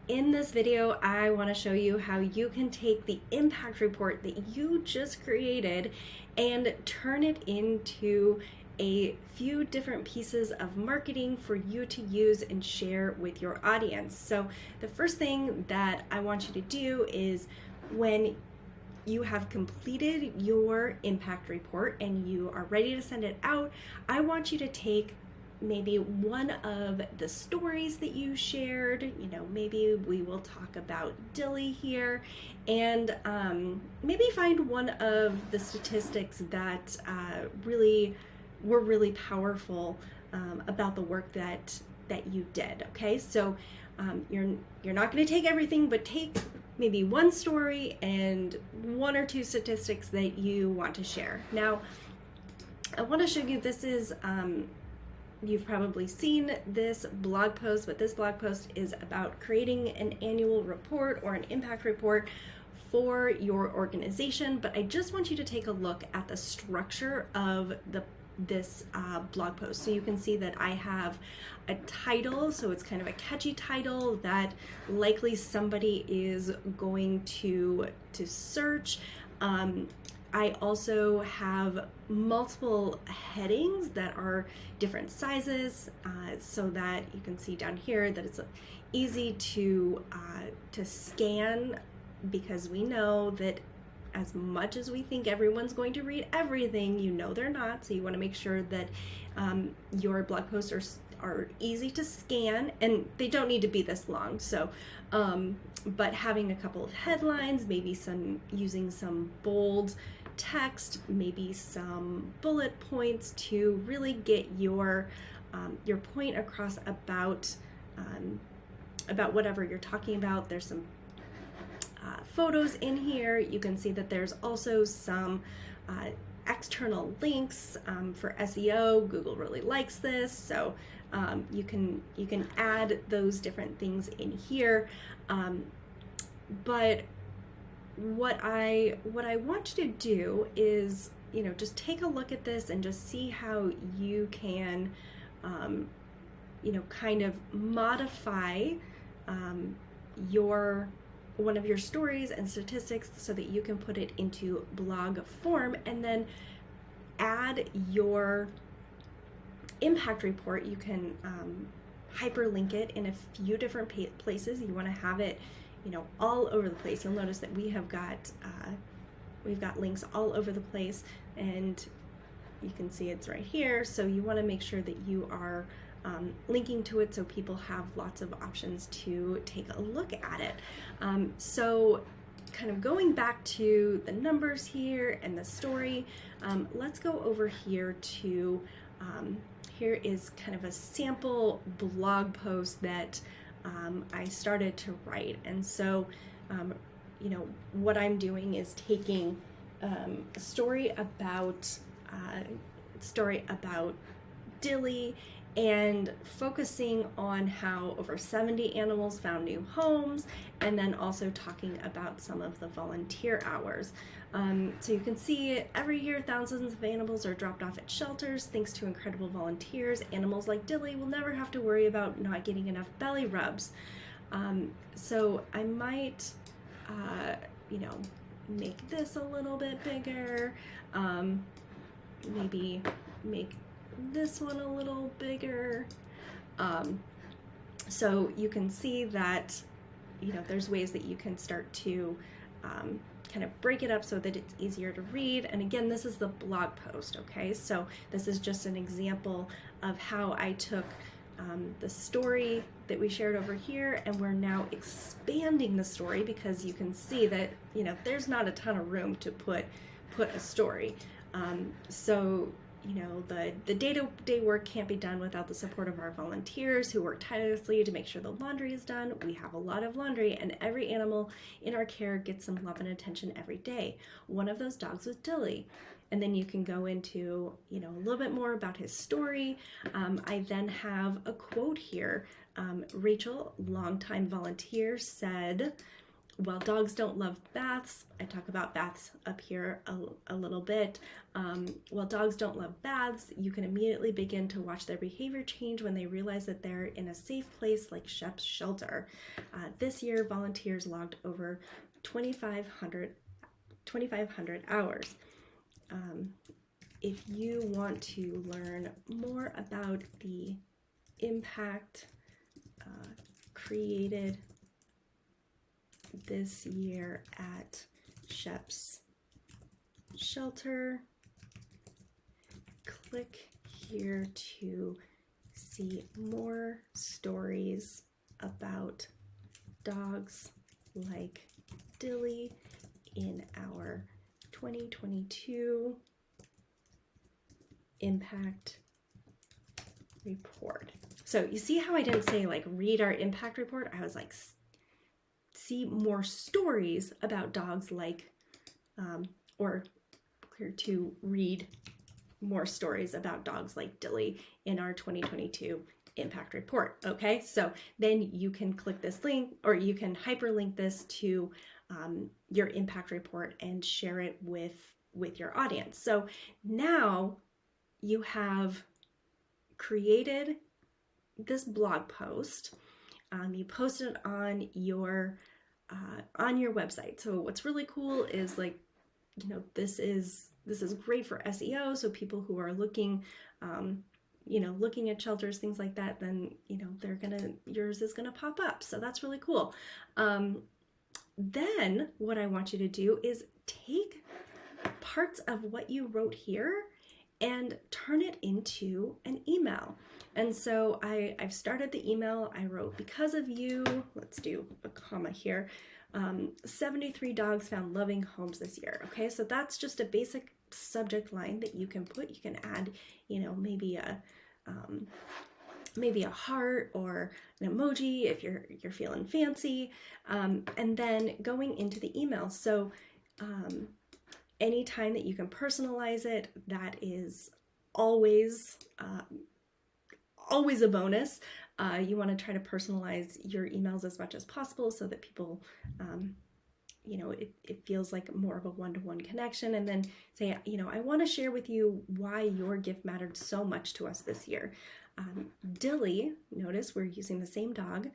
In this video, I want to show you how you can take the impact report that you just created and turn it into a few different pieces of marketing for you to use and share with your audience. So the first thing that I want you to do is, when you have completed your impact report and you are ready to send it out, I want you to take maybe one of the stories that you shared. Maybe we will talk about Dilly here, and maybe find one of the statistics that really were really powerful about the work that you did. Okay, so you're not going to take everything, but take maybe one story and one or two statistics that you want to share. Now, I want to show you, this is you've probably seen this blog post, but this blog post is about creating an annual report or an impact report for your organization. But I just want you to take a look at the structure of this blog post. So you can see that I have a title, so it's kind of a catchy title that likely somebody is going to search. I also have multiple headings that are different sizes, so that you can see down here that it's easy to scan, because we know that as much as we think everyone's going to read everything, they're not. So you want to make sure that your blog posts are easy to scan, and they don't need to be this long. So, but having a couple of headlines, maybe using some bold text, maybe some bullet points to really get your point across about whatever you're talking about. There's some photos in here. You can see that there's also some external links for SEO. Google really likes this, so you can add those different things in here. But what I want you to do is, just take a look at this and just see how you can, kind of modify one of your stories and statistics so that you can put it into blog form, and then add your impact report. You can hyperlink it in a few different places. You want to have it all over the place. You'll notice that we've got links all over the place, and you can see it's right here. So you want to make sure that you are linking to it so people have lots of options to take a look at it. So kind of going back to the numbers here and the story, let's go over here to, here is kind of a sample blog post that I started to write. And so, what I'm doing is taking a story about Dilly, and focusing on how over 70 animals found new homes, and then also talking about some of the volunteer hours. So you can see every year thousands of animals are dropped off at shelters. Thanks to incredible volunteers, animals like Dilly will never have to worry about not getting enough belly rubs. So I might, make this a little bit bigger, maybe make this one a little bigger. So you can see that, there's ways that you can start to kind of break it up so that it's easier to read. And again, this is the blog post, okay? So this is just an example of how I took the story that we shared over here, and we're now expanding the story, because you can see that, there's not a ton of room to put a story. So the day-to-day work can't be done without the support of our volunteers, who work tirelessly to make sure the laundry is done. We have a lot of laundry, and every animal in our care gets some love and attention every day. One of those dogs was Dilly. And then you can go into, a little bit more about his story. I then have a quote here. Rachel, longtime volunteer, said, While dogs don't love baths, I talk about baths up here a little bit. While dogs don't love baths, you can immediately begin to watch their behavior change when they realize that they're in a safe place like Shep's shelter. This year, volunteers logged over 2,500 hours. If you want to learn more about the impact created this year at Shep's shelter, click here to see more stories about dogs like Dilly in our 2022 impact report. So you see how I didn't say like read our impact report? I was like, see more stories about dogs like, or clear to read more stories about dogs like Dilly in our 2022 impact report. Okay, so then you can click this link, or you can hyperlink this to your impact report and share it with your audience. So now you have created this blog post. You posted it on your website. So what's really cool is, like, you know, this is great for SEO. So people who are looking, you know, looking at shelters, things like that, then, you know, yours is gonna pop up. So that's really cool. Then what I want you to do is take parts of what you wrote here and turn it into an email. And so I've started the email. I wrote, because of you, let's do a comma here, 73 dogs found loving homes this year. Okay, so that's just a basic subject line that you can put. You can add, you know, maybe a heart or an emoji if you're feeling fancy, and then going into the email. So anytime that you can personalize it, that is always a bonus. You want to try to personalize your emails as much as possible so that people, you know, it feels like more of a one-to-one connection. And then say, you know, I want to share with you why your gift mattered so much to us this year. Dilly, notice we're using the same dog,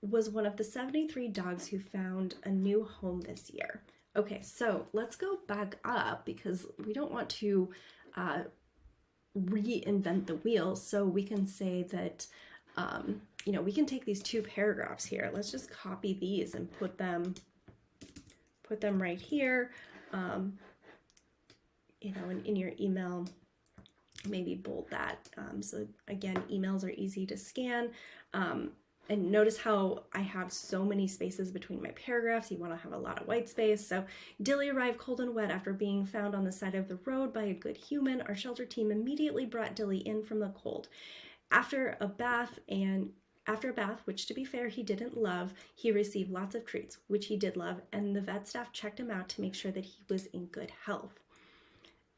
was one of the 73 dogs who found a new home this year. Okay, so let's go back up because we don't want to reinvent the wheel. So we can say that, you know, we can take these two paragraphs here. Let's just copy these and put them right here. You know, in your email, maybe bold that. So again, emails are easy to scan. And notice how I have so many spaces between my paragraphs. You want to have a lot of white space. So Dilly arrived cold and wet after being found on the side of the road by a good human. Our shelter team immediately brought Dilly in from the cold. After a bath, which to be fair, he didn't love, he received lots of treats, which he did love, and the vet staff checked him out to make sure that he was in good health.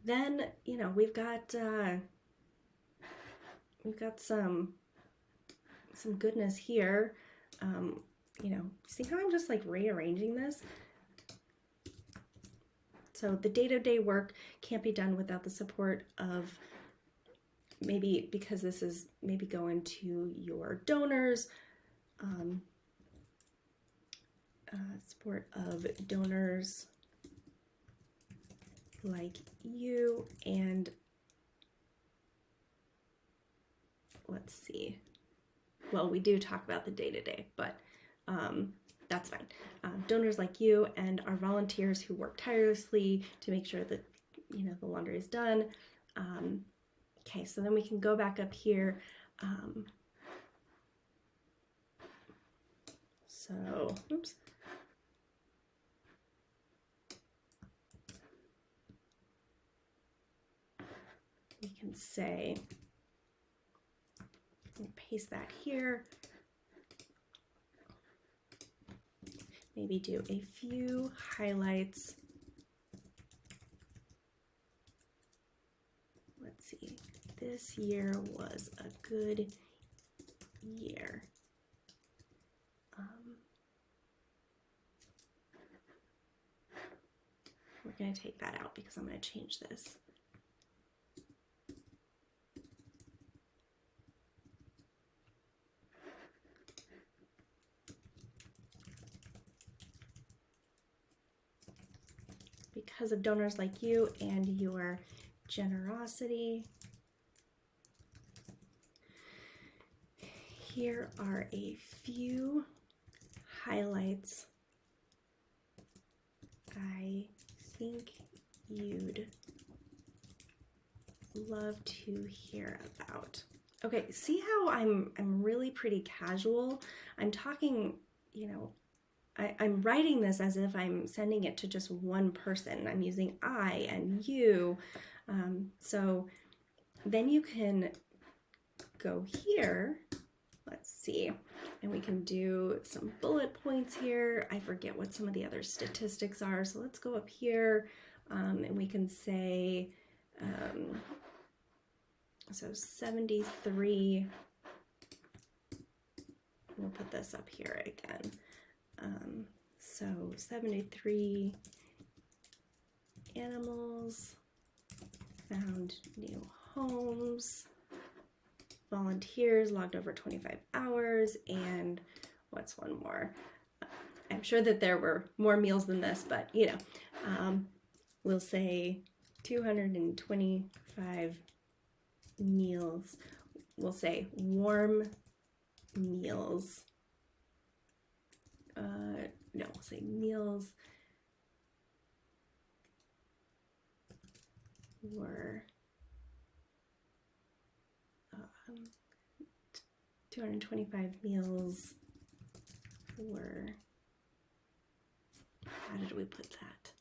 Then, you know, we've got some goodness here. You know, see how I'm just like rearranging this? So the day-to-day work can't be done without the support of, maybe because this is maybe going to your donors, support of donors like you, and let's see. Well, we do talk about the day-to-day, but that's fine. Donors like you and our volunteers who work tirelessly to make sure that, you know, the laundry is done. Okay, so then we can go back up here. So, oops. We can say, paste that here. Maybe do a few highlights. Let's see. This year was a good year. going to take that out because I'm going to change this. Because of donors like you and your generosity. Here are a few highlights I think you'd love to hear about. Okay, see how I'm really pretty casual? I'm talking, you know, I'm writing this as if I'm sending it to just one person. I'm using I and you. So then you can go here, let's see, and we can do some bullet points here. I forget what some of the other statistics are. So let's go up here and we can say, so 73, we'll put this up here again. So 73 animals found new homes, volunteers logged over 25 hours, and what's one more? I'm sure that there were more meals than this, but you know, we'll say 225 meals. We'll say warm meals. No, we'll say meals were 225 meals were, how did we put that?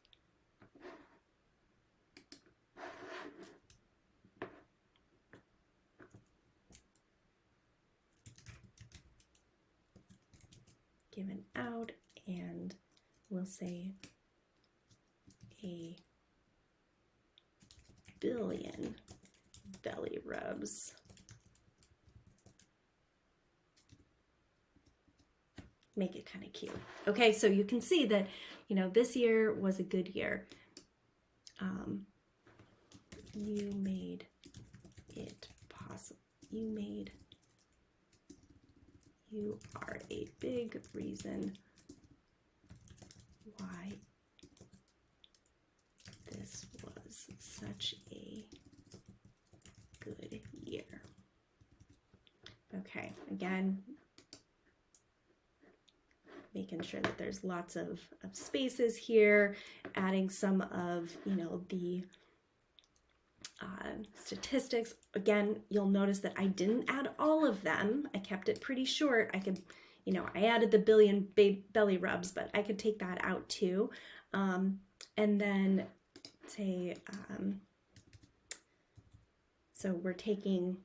Given out, and we'll say a billion belly rubs. Make it kind of cute. Okay, so you can see that, you know, this year was a good year. You made it possible. You are a big reason why this was such a good year. Okay, again, making sure that there's lots of spaces here, adding some of, you know, the statistics. Again, you'll notice that I didn't add all of them. I kept it pretty short. I could, you know, I added the billion belly rubs, but I could take that out too. And then say, so we're taking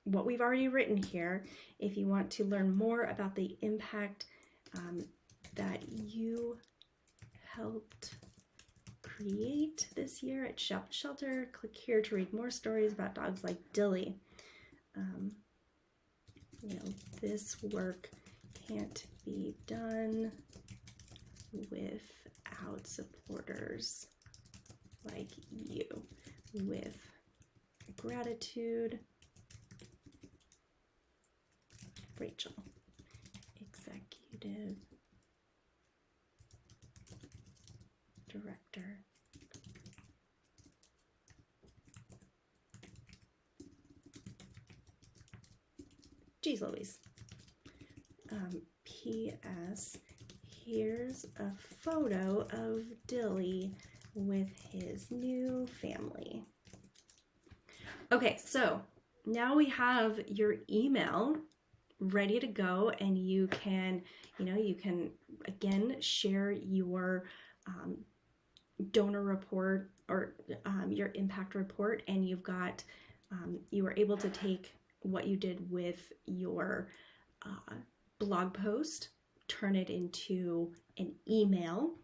what we've already written here. If you want to learn more about the impact that you helped create this year at Shelter, click here to read more stories about dogs like Dilly. You know, this work can't be done without supporters like you. With gratitude, Rachel, Executive Director. Geez Louise. P.S. Here's a photo of Dilly with his new family. Okay, so now we have your email ready to go, and you can, you know, you can again share your donor report or your impact report, and you've got, you were able to take what you did with your blog post, turn it into an email,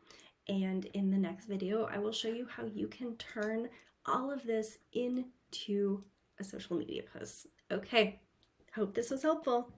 and in the next video I will show you how you can turn all of this into a social media post. Okay, hope this was helpful.